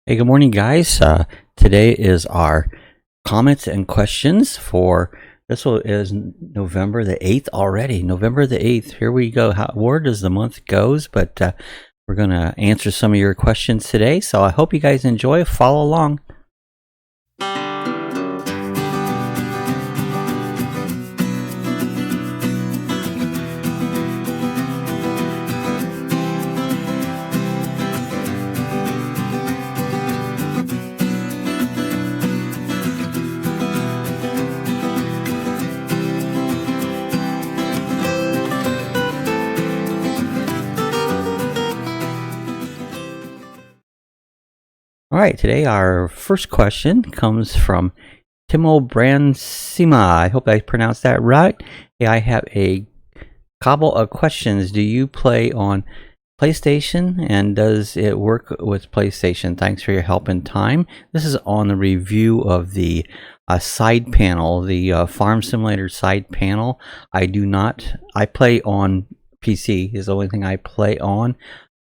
Hey, good morning, guys. Today is our comments and questions for is November the 8th already. November the 8th. Here we go. Where does the month goes? But we're going to answer some of your questions today. So I hope you guys enjoy. Follow along. All right, today our first question comes from Timo Bransima. I hope I pronounced that right. Hey, I have a couple of questions. Do you play on PlayStation, and does it work with PlayStation? Thanks for your help and time. This is on the review of the side panel, the Farm Simulator side panel. I do not. I play on PC. Is the only thing I play on.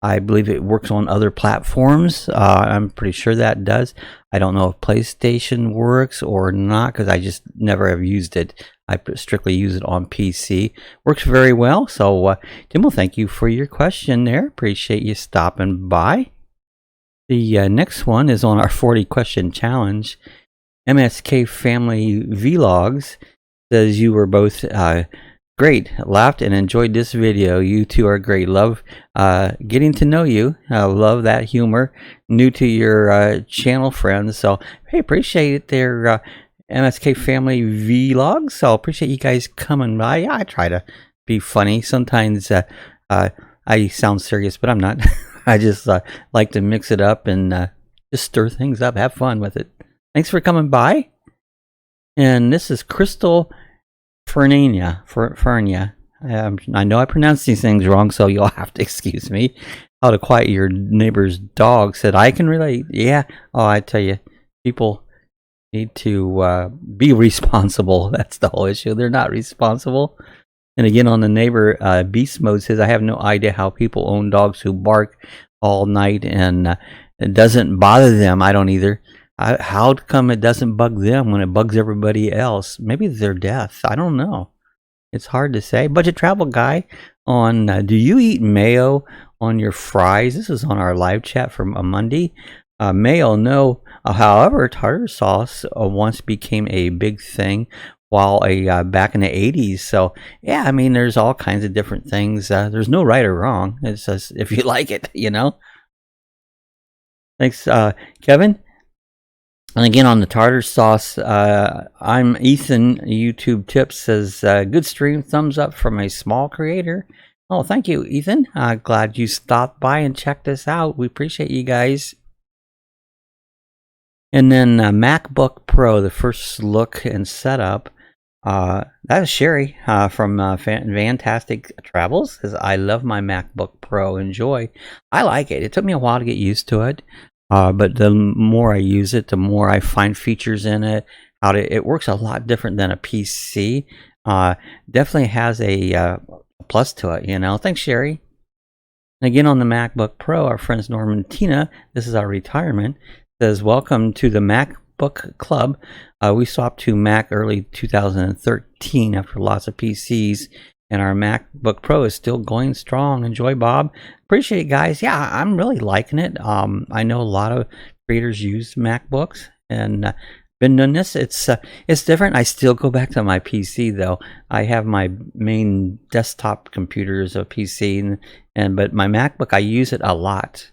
I believe it works on other platforms. I'm pretty sure that does. I don't know if PlayStation works or not because I just never have used it. I strictly use it on PC. Works very well. So, Timo, thank you for your question there. Appreciate you stopping by. The next one is on our 40 question challenge. MSK Family Vlogs says you were both great, laughed and enjoyed this video. You two are great. Love getting to know you. Love that humor. New to your channel, friends. So hey, appreciate it there, MSK Family Vlogs. So appreciate you guys coming by. Yeah, I try to be funny. Sometimes I sound serious, but I'm not. I just like to mix it up and just stir things up. Have fun with it. Thanks for coming by. And this is Crystal Fernia. I know I pronounced these things wrong, so you'll have to excuse me. How to quiet your neighbor's dog said, I can relate. Yeah. Oh, I tell you, people need to be responsible. That's the whole issue. They're not responsible. And again, on the neighbor, Beast Mode says, I have no idea how people own dogs who bark all night and it doesn't bother them. I don't either. How come it doesn't bug them when it bugs everybody else? Maybe they're deaf. I don't know. It's hard to say. Budget Travel Guy on, do you eat mayo on your fries? This is on our live chat from a Monday. Mayo, no. However, tartar sauce once became a big thing while back in the 80s. So, yeah, I mean, there's all kinds of different things. There's no right or wrong. It's just if you like it, you know. Thanks, Kevin. And again, on the tartar sauce, I'm Ethan. YouTube Tips says, good stream, thumbs up from a small creator. Oh, thank you, Ethan. Glad you stopped by and checked us out. We appreciate you guys. And then MacBook Pro, the first look and setup. That is Sherry from Fantastic Travels. Says, I love my MacBook Pro. Enjoy. I like it. It took me a while to get used to it. But the more I use it, the more I find features in it. It works a lot different than a PC. Definitely has a plus to it, you know. Thanks, Sherry. And again, on the MacBook Pro, our friends Norman and Tina, this is our retirement, says, welcome to the MacBook Club. We swapped to Mac early 2013 after lots of PCs. And our MacBook Pro is still going strong. Enjoy, Bob. Appreciate it, guys. Yeah, I'm really liking it. I know a lot of creators use MacBooks and been doing this. It's different. I still go back to my PC though. I have my main desktop computer as a PC, but my MacBook, I use it a lot.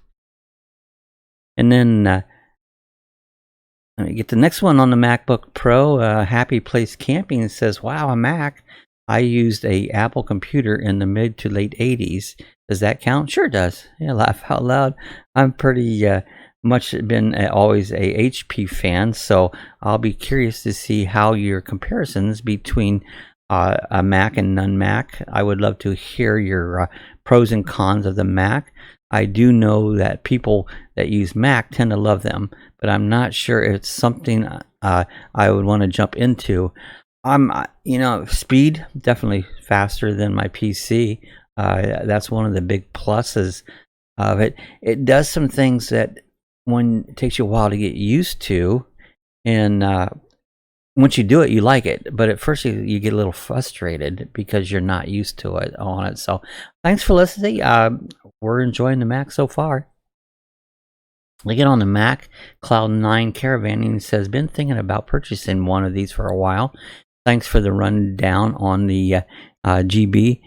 And then let me get the next one on the MacBook Pro. Happy Place Camping says, "Wow, a Mac. I used a Apple computer in the mid to late 80s. Does that count?" Sure does. Yeah, laugh out loud. I'm pretty much been always a HP fan, so I'll be curious to see how your comparisons between a Mac and non-Mac. I would love to hear your pros and cons of the Mac. I do know that people that use Mac tend to love them, but I'm not sure it's something I would want to jump into. Speed, definitely faster than my PC. That's one of the big pluses of it. It does some things that one it takes you a while to get used to, and once you do it, you like it. But at first, you get a little frustrated because you're not used to it on it. So, thanks for listening. We're enjoying the Mac so far. We get on the Mac Cloud9 Caravan, and he says, been thinking about purchasing one of these for a while. Thanks for the rundown on the GB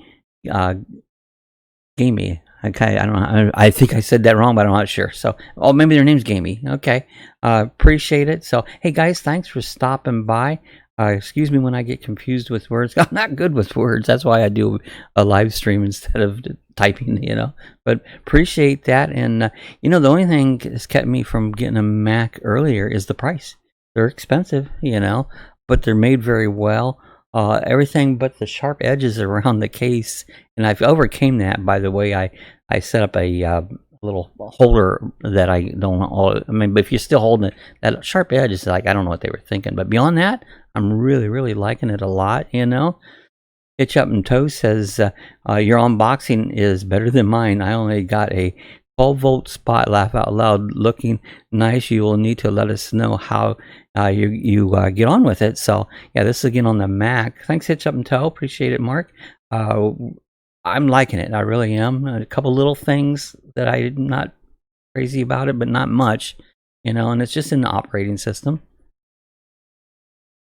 Gamey. Okay, I don't know. I think I said that wrong, but I'm not sure. So, oh, maybe their name's Gamey. Okay, appreciate it. So, hey guys, thanks for stopping by. Excuse me when I get confused with words. I'm not good with words. That's why I do a live stream instead of typing, you know. But appreciate that. And, you know, the only thing that's kept me from getting a Mac earlier is the price. They're expensive, you know, but they're made very well. Everything but the sharp edges around the case. And I've overcame that, by the way. I set up a little holder that I don't. I mean, but if you're still holding it, that sharp edge is like, I don't know what they were thinking. But beyond that, I'm really liking it a lot. You know, Hitch Up and Toe says your unboxing is better than mine. I only got a 12-volt spot. Laugh out loud. Looking nice. You will need to let us know how you get on with it. So yeah, this is again on the Mac. Thanks, Hitch Up and Toe. Appreciate it, Mark. I'm liking it. I really am. A couple little things that I'm not crazy about it, but not much, you know, and it's just in the operating system.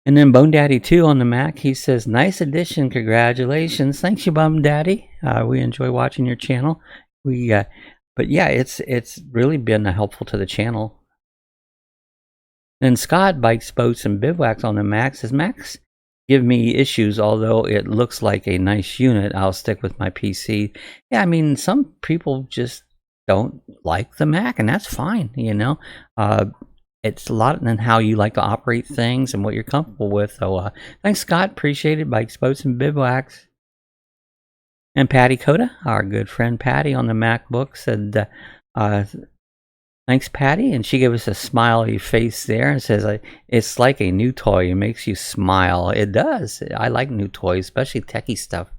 And then Bone Daddy 2 on the Mac, he says, nice addition, congratulations. Thanks you, Bone Daddy. We enjoy watching your channel. But yeah, it's really been helpful to the channel. Then Scott, Bikes, Boats, and Bivouacs on the Mac says, Max, give me issues, although it looks like a nice unit. I'll stick with my PC. Yeah, I mean, some people just don't like the Mac, and that's fine, you know. It's a lot in how you like to operate things and what you're comfortable with. So thanks, Scott. Appreciate it. Bikes, Boats, and Bivouacs. And Patty Coda, our good friend Patty on the MacBook, said, thanks, Patty. And she gave us a smiley face there and says, it's like a new toy. It makes you smile. It does. I like new toys, especially techie stuff.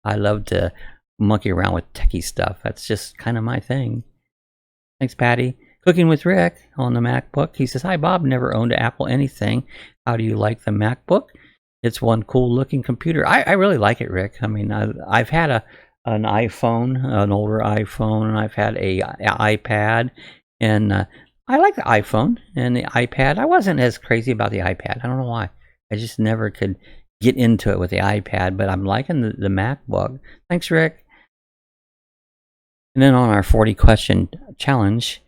I love to monkey around with techie stuff. That's just kind of my thing. Thanks, Patty. Cooking with Rick on the MacBook. He says, hi, Bob. Never owned an Apple anything. How do you like the MacBook? It's one cool looking computer. I really like it, Rick. I mean, I've had an iPhone, an older iPhone, and I've had a iPad. And I like the iPhone and the iPad. I wasn't as crazy about the iPad. I don't know why. I just never could get into it with the iPad. But I'm liking the MacBook. Thanks, Rick. And then on our 40 question challenge,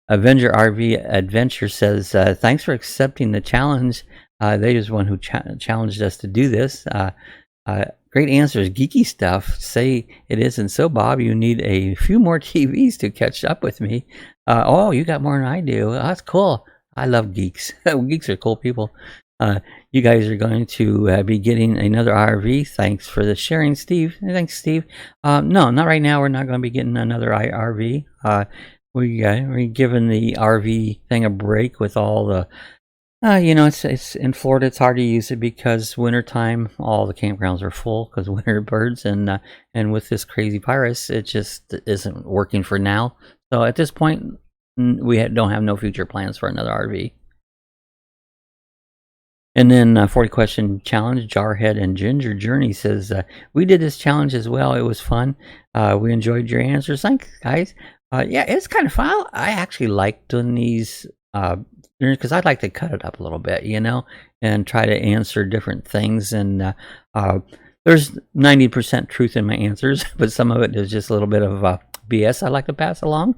Avenger RV Adventure says, thanks for accepting the challenge. They was one who challenged us to do this. Great answers, geeky stuff. Say it isn't so, Bob. You need a few more TVs to catch up with me. Oh, you got more than I do. Oh, that's cool. I love geeks. Geeks are cool people. You guys are going to be getting another RV. Thanks for the sharing, Steve. Thanks, Steve. No, not right now. We're not going to be getting another RV. We're giving the RV thing a break with all the you know, it's in Florida. It's hard to use it because wintertime, all the campgrounds are full because winter birds, and with this crazy virus, it just isn't working for now. So at this point, we don't have no future plans for another RV. And then 40 question challenge, Jarhead and Ginger Journey says, we did this challenge as well. It was fun. We enjoyed your answers. Thanks, guys. Yeah, it's kind of fun. I actually like doing these because I'd like to cut it up a little bit, you know, and try to answer different things. And there's 90% truth in my answers, but some of it is just a little bit of BS I like to pass along.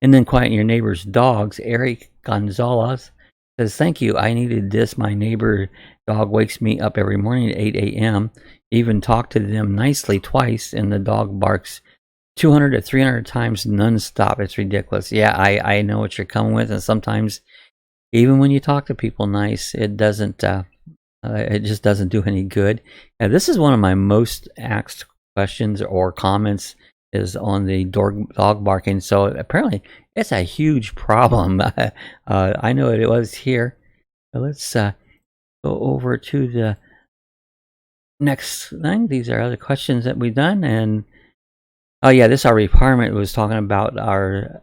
And then Quiet Your Neighbor's Dogs, Eric Gonzalez says, thank you. I needed this. My neighbor dog wakes me up every morning at 8 a.m. Even talked to them nicely twice, and the dog barks 200 to 300 times nonstop. It's ridiculous. Yeah, I know what you're coming with, and sometimes even when you talk to people nice, it doesn't. It just doesn't do any good. Now, this is one of my most asked questions or comments is on the dog barking. So apparently, it's a huge problem. I know it was here. So let's go over to the next thing. These are other questions that we've done, and oh yeah, this our requirement was talking about our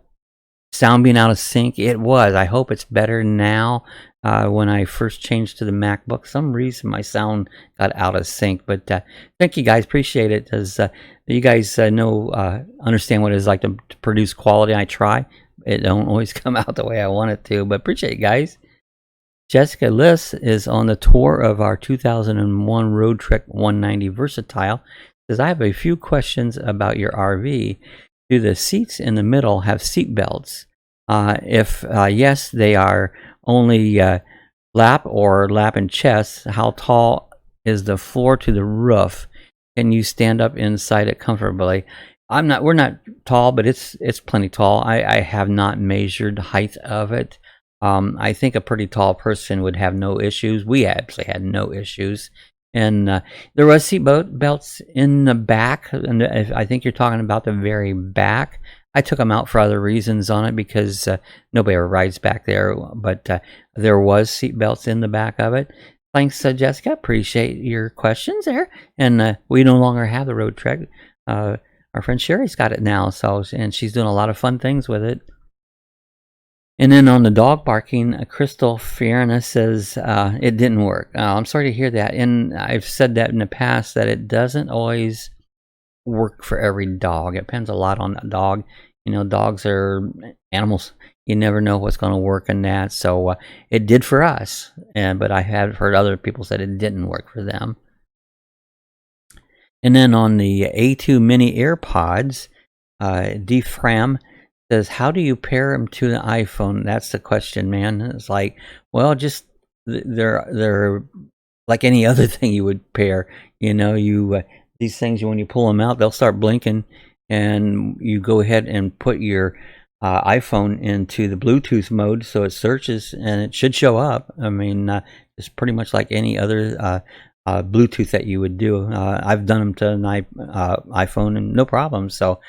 sound being out of sync. It was. I hope it's better now. When I first changed to the MacBook, some reason my sound got out of sync. But thank you guys, appreciate it. As you guys understand what it's like to produce quality. I try. It don't always come out the way I want it to, but appreciate it, guys. Jessica Liss is on the tour of our 2001 Road Trek 190 Versatile. Says, I have a few questions about your RV. Do the seats in the middle have seat belts? If yes, they are only lap or lap and chest. How tall is the floor to the roof? Can you stand up inside it comfortably? We're not tall, but it's plenty tall. I have not measured the height of it. I think a pretty tall person would have no issues. We actually had no issues. And there was seat belts in the back. And I think you're talking about the very back. I took them out for other reasons on it because nobody ever rides back there. But there was seat belts in the back of it. Thanks, Jessica. Appreciate your questions there. And we no longer have the Road Trek. Our friend Sherry's got it now. And she's doing a lot of fun things with it. And then on the dog barking, Crystal Fiona says it didn't work. I'm sorry to hear that. And I've said that in the past that it doesn't always work for every dog. It depends a lot on the dog. You know, dogs are animals. You never know what's going to work in that. So it did for us. But I have heard other people said it didn't work for them. And then on the A2 Mini AirPods, DFram says, how do you pair them to the iPhone? That's the question, man. It's like, well, just they're like any other thing you would pair. You know, these things, when you pull them out, they'll start blinking, and you go ahead and put your iPhone into the Bluetooth mode, so it searches and it should show up. I mean, it's pretty much like any other Bluetooth that you would do. I've done them to an iPhone and no problem. So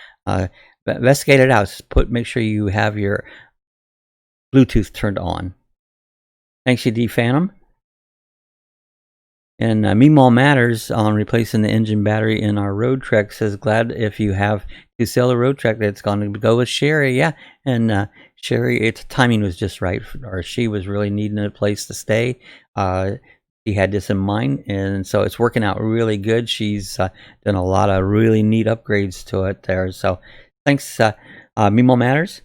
investigate it out. Make sure you have your Bluetooth turned on. Thanks, you D Phantom. And Meemaw Matters on replacing the engine battery in our Road Trek says, glad if you have to sell the Road Trek that's going to go with Sherry. Yeah, and Sherry, its timing was just right, or she was really needing a place to stay. She had this in mind, and so it's working out really good. She's done a lot of really neat upgrades to it there. So thanks, Meemaw Matters.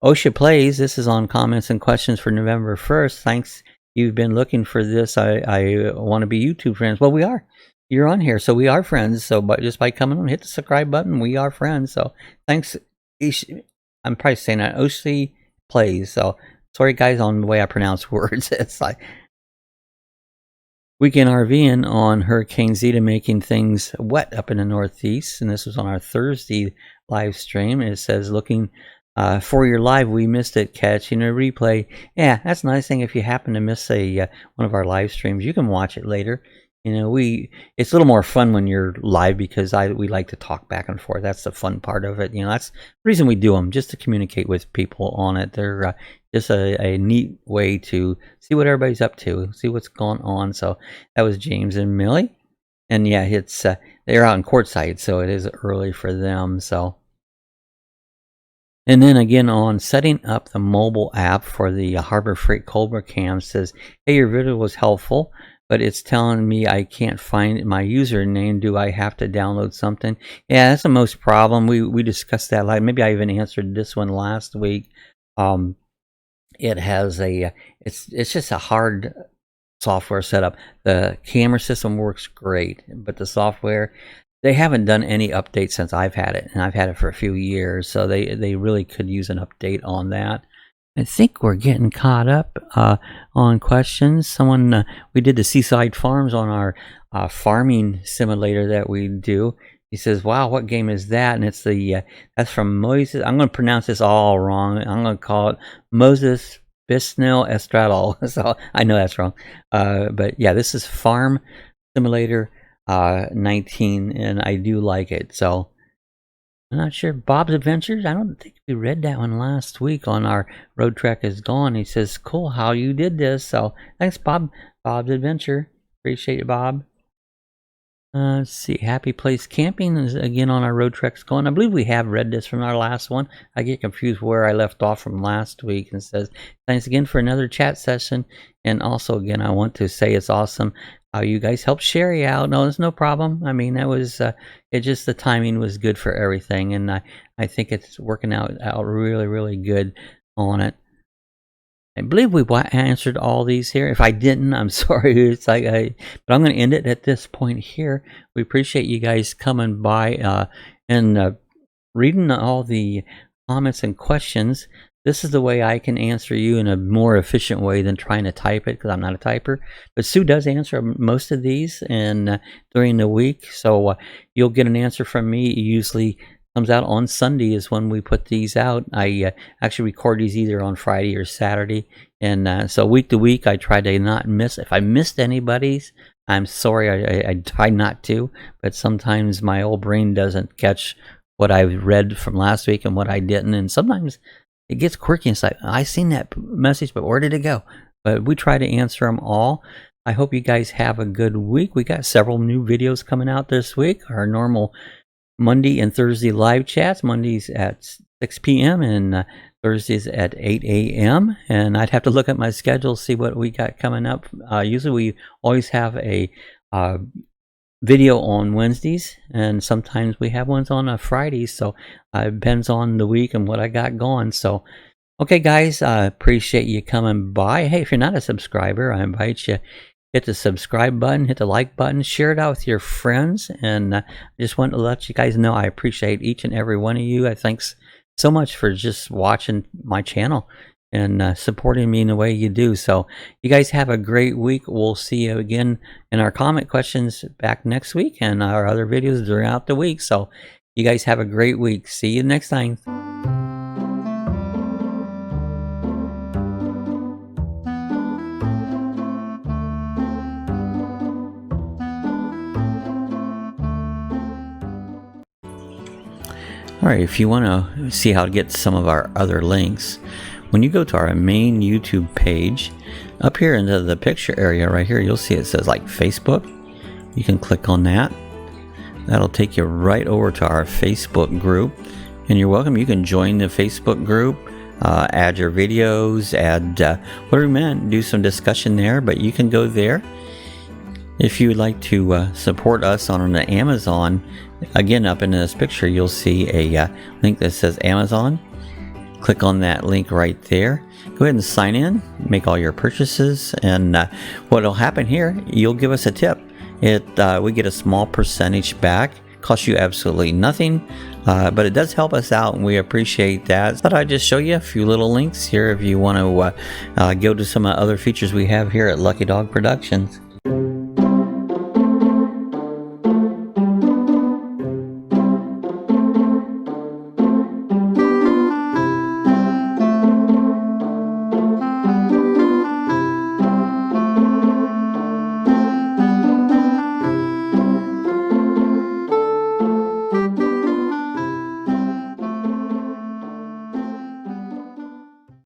OSHA Plays, this is on comments and questions for November 1st. Thanks. You've been looking for this. I want to be YouTube friends. Well, we are. You're on here, so we are friends. So, but just by coming on, hit the subscribe button. We are friends. So, thanks. I'm probably saying that. OC Plays. So, sorry guys on the way I pronounce words. It's like Weekend RVing on Hurricane Zeta making things wet up in the Northeast, and this was on our Thursday live stream. It says, looking for your live, we missed it, catching a replay. Yeah, that's a nice thing. If you happen to miss one of our live streams, you can watch it later. You know, it's a little more fun when you're live because we like to talk back and forth. That's the fun part of it. You know, that's the reason we do them, just to communicate with people on it. They're just a neat way to see what everybody's up to, see what's going on. So that was James and Millie, and yeah, it's they're out in Quartzsite, so it is early for them. So. And then again on setting up the mobile app for the Harbor Freight Cobra Cam, says, hey, your video was helpful, but it's telling me I can't find my username. Do I have to download something? Yeah, that's the most problem. We discussed that. Like, maybe I even answered this one last week. It has it's just a hard software setup. The camera system works great, but the software, they haven't done any updates since I've had it, and I've had it for a few years, so they really could use an update on that. I think we're getting caught up on questions. Someone, we did the Seaside Farms on our farming simulator that we do. He says, wow, what game is that? And it's that's from Moses. I'm going to pronounce this all wrong. I'm going to call it Moses Bisnil Estradal. So I know that's wrong. But yeah, this is Farm Simulator 19, and I do like it. So I'm not sure. Bob's Adventures, I don't think we read that one last week on our Road Trek is Gone. He says, cool how you did this. So thanks, Bob. Bob's Adventure, appreciate it, Bob. Let's see. Happy Place Camping is again on our road treks going. I believe we have read this from our last one. I get confused where I left off from last week. And says, thanks again for another chat session. And also, again, I want to say it's awesome how you guys helped Sherry out. No, there's no problem. I mean, that was, it just, the timing was good for everything. And I think it's working out really, really good on it. I believe we answered all these here. If I didn't, I'm sorry. It's like but I'm going to end it at this point here. We appreciate you guys coming by and reading all the comments and questions. This is the way I can answer you in a more efficient way than trying to type it, because I'm not a typer. But Sue does answer most of these and during the week, so you'll get an answer from me. It usually comes out on Sunday is when we put these out. I actually record these either on Friday or Saturday, and so week to week I try to not miss. If I missed anybody's, I'm sorry. I try not to, but sometimes my old brain doesn't catch what I read from last week and what I didn't, and sometimes it gets quirky. It's like, I seen that message, but where did it go? But we try to answer them all. I hope you guys have a good week. We got several new videos coming out this week. Our normal Monday and Thursday live chats. Mondays at 6 p.m. and Thursdays at 8 a.m. And I'd have to look at my schedule, see what we got coming up. Usually we always have a video on Wednesdays, and sometimes we have ones on Fridays, so it depends on the week and what I got going. So okay guys, I appreciate you coming by. Hey, if you're not a subscriber, I invite you, hit the subscribe button, hit the like button, share it out with your friends, and I just want to let you guys know I appreciate each and every one of you. Thanks so much for just watching my channel and supporting me in the way you do. So you guys have a great week. We'll see you again in our comment questions back next week and our other videos throughout the week. So you guys have a great week. See you next time. Alright, if you want to see how to get some of our other links, when you go to our main YouTube page, up here into the picture area right here, you'll see it says like Facebook. You can click on that. That'll take you right over to our Facebook group. And you're welcome. You can join the Facebook group, add your videos, add whatever you meant, do some discussion there, but you can go there. If you would like to support us on the Amazon, again, up in this picture, you'll see a link that says Amazon. Click on that link right there. Go ahead and sign in, make all your purchases, and what will happen here, you'll give us a tip. We get a small percentage back. Costs you absolutely nothing, but it does help us out, and we appreciate that. But I just show you a few little links here if you want to go to some other features we have here at Lucky Dog Productions.